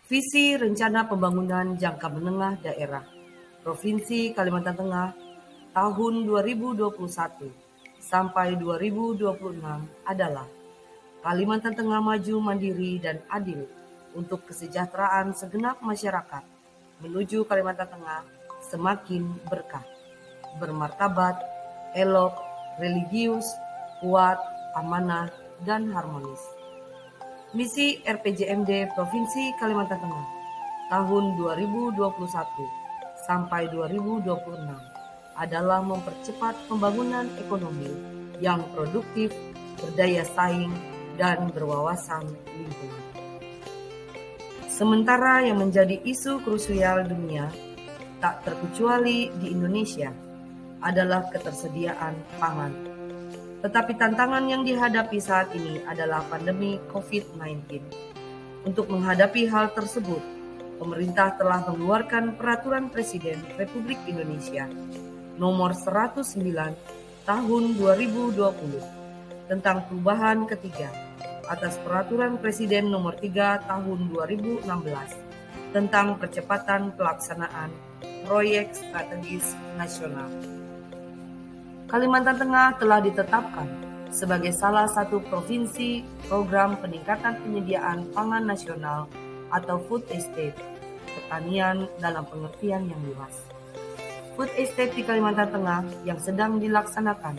Visi Rencana Pembangunan Jangka Menengah Daerah Provinsi Kalimantan Tengah tahun 2021 sampai 2026 adalah Kalimantan Tengah maju, mandiri, dan adil untuk kesejahteraan segenap masyarakat menuju Kalimantan Tengah semakin berkah, bermartabat, elok, religius, kuat, amanah, dan harmonis. Misi RPJMD Provinsi Kalimantan Tengah tahun 2021 sampai 2026 adalah mempercepat pembangunan ekonomi yang produktif, berdaya saing, dan berwawasan lingkungan. Sementara yang menjadi isu krusial dunia, tak terkecuali di Indonesia, adalah ketersediaan pangan. Tetapi tantangan yang dihadapi saat ini adalah pandemi COVID-19. Untuk menghadapi hal tersebut, pemerintah telah mengeluarkan Peraturan Presiden Republik Indonesia Nomor 109 Tahun 2020 tentang perubahan ketiga atas Peraturan Presiden Nomor 3 Tahun 2016 tentang percepatan pelaksanaan proyek strategis nasional. Kalimantan Tengah telah ditetapkan sebagai salah satu provinsi program peningkatan penyediaan pangan nasional atau food estate, pertanian dalam pengertian yang luas. Food estate di Kalimantan Tengah yang sedang dilaksanakan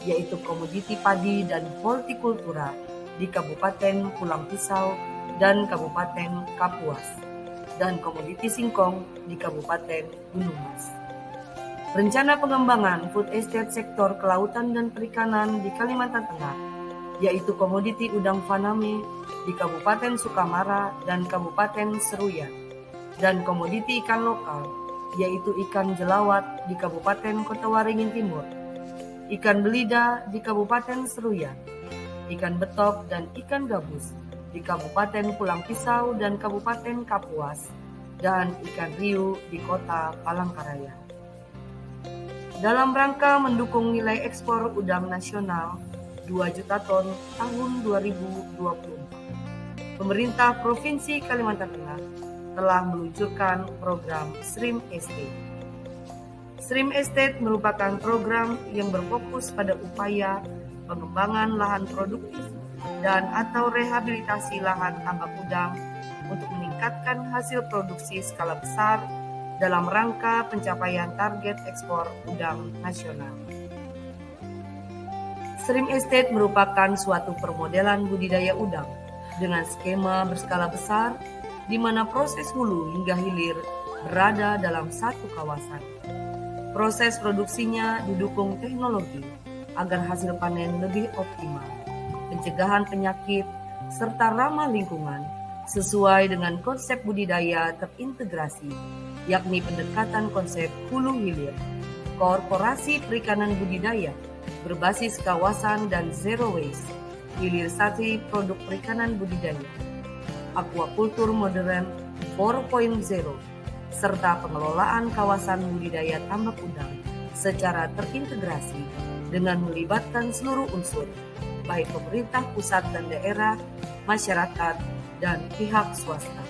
yaitu komoditi padi dan hortikultura di Kabupaten Pulang Pisau dan Kabupaten Kapuas, dan komoditi singkong di Kabupaten Gunung Mas. Rencana pengembangan food estate sektor kelautan dan perikanan di Kalimantan Tengah, yaitu komoditi udang faname di Kabupaten Sukamara dan Kabupaten Seruyan, dan komoditi ikan lokal, yaitu ikan jelawat di Kabupaten Kota Waringin Timur, ikan belida di Kabupaten Seruyan, ikan betok dan ikan gabus di Kabupaten Pulang Pisau dan Kabupaten Kapuas, dan ikan riu di Kota Palangkaraya. Dalam rangka mendukung nilai ekspor udang nasional 2 juta ton tahun 2024, pemerintah Provinsi Kalimantan Tengah telah meluncurkan program Shrimp Estate. Shrimp Estate merupakan program yang berfokus pada upaya pengembangan lahan produktif dan atau rehabilitasi lahan tambak udang untuk meningkatkan hasil produksi skala besar dalam rangka pencapaian target ekspor udang nasional. Shrimp Estate merupakan suatu permodelan budidaya udang dengan skema berskala besar di mana proses hulu hingga hilir berada dalam satu kawasan. Proses produksinya didukung teknologi agar hasil panen lebih optimal, pencegahan penyakit, serta ramah lingkungan sesuai dengan konsep budidaya terintegrasi, yakni pendekatan konsep hulu hilir, korporasi perikanan budidaya berbasis kawasan dan zero waste, hilirisasi produk perikanan budidaya, aquaculture modern 4.0, serta pengelolaan kawasan budidaya tambak udang secara terintegrasi dengan melibatkan seluruh unsur, baik pemerintah pusat dan daerah, masyarakat, dan pihak swasta.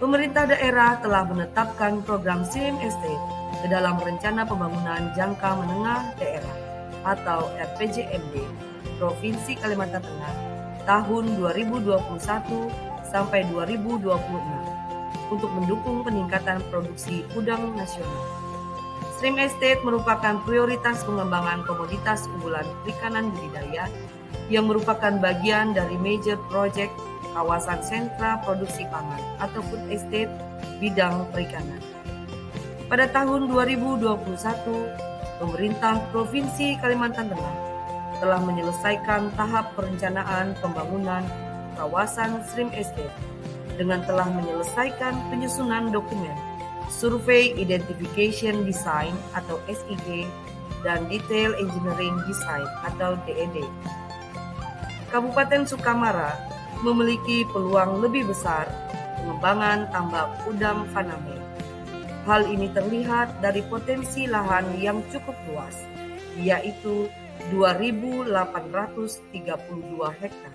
Pemerintah daerah telah menetapkan program Shrimp Estate ke dalam Rencana Pembangunan Jangka Menengah Daerah atau RPJMD Provinsi Kalimantan Tengah tahun 2021 sampai 2026 untuk mendukung peningkatan produksi udang nasional. Shrimp Estate merupakan prioritas pengembangan komoditas unggulan perikanan budidaya yang merupakan bagian dari major project kawasan sentra produksi pangan atau food estate bidang perikanan. Pada tahun 2021, pemerintah Provinsi Kalimantan Tengah telah menyelesaikan tahap perencanaan pembangunan kawasan Shrimp Estate dengan telah menyelesaikan penyusunan dokumen Survey Identification Design atau SID dan Detail Engineering Design atau DED. Kabupaten Sukamara memiliki peluang lebih besar pengembangan tambak udang faname. Hal ini terlihat dari potensi lahan yang cukup luas, yaitu 2.832 hektar.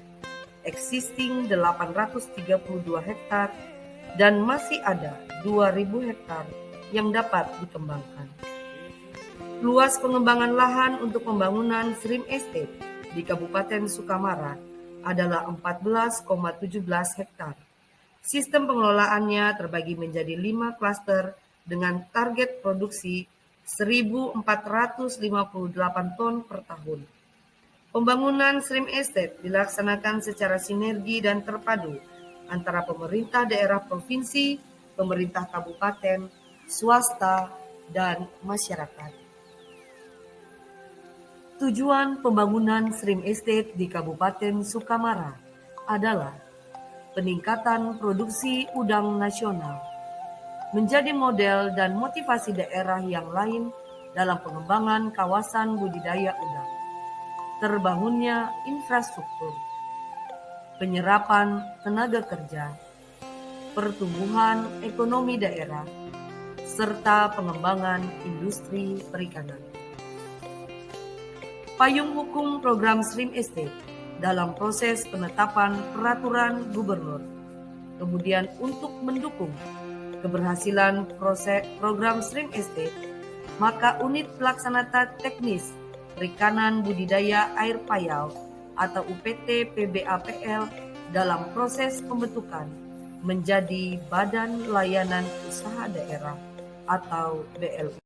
existing 832 hektar dan masih ada 2.000 hektar yang dapat dikembangkan. Luas pengembangan lahan untuk pembangunan Shrimp Estate di Kabupaten Sukamara adalah 14,17 hektar. Sistem pengelolaannya terbagi menjadi 5 klaster dengan target produksi 1.458 ton per tahun. Pembangunan Shrimp Estate dilaksanakan secara sinergi dan terpadu antara pemerintah daerah provinsi, pemerintah kabupaten, swasta, dan masyarakat. Tujuan pembangunan Shrimp Estate di Kabupaten Sukamara adalah peningkatan produksi udang nasional, menjadi model dan motivasi daerah yang lain dalam pengembangan kawasan budidaya udang, terbangunnya infrastruktur, penyerapan tenaga kerja, pertumbuhan ekonomi daerah, serta pengembangan industri perikanan. Payung hukum program Shrimp Estate dalam proses penetapan peraturan gubernur. Kemudian untuk mendukung keberhasilan proses program Shrimp Estate, maka unit pelaksana teknis perikanan budidaya air payau atau UPT PBAPL dalam proses pembentukan menjadi Badan Layanan Usaha Daerah atau BLU.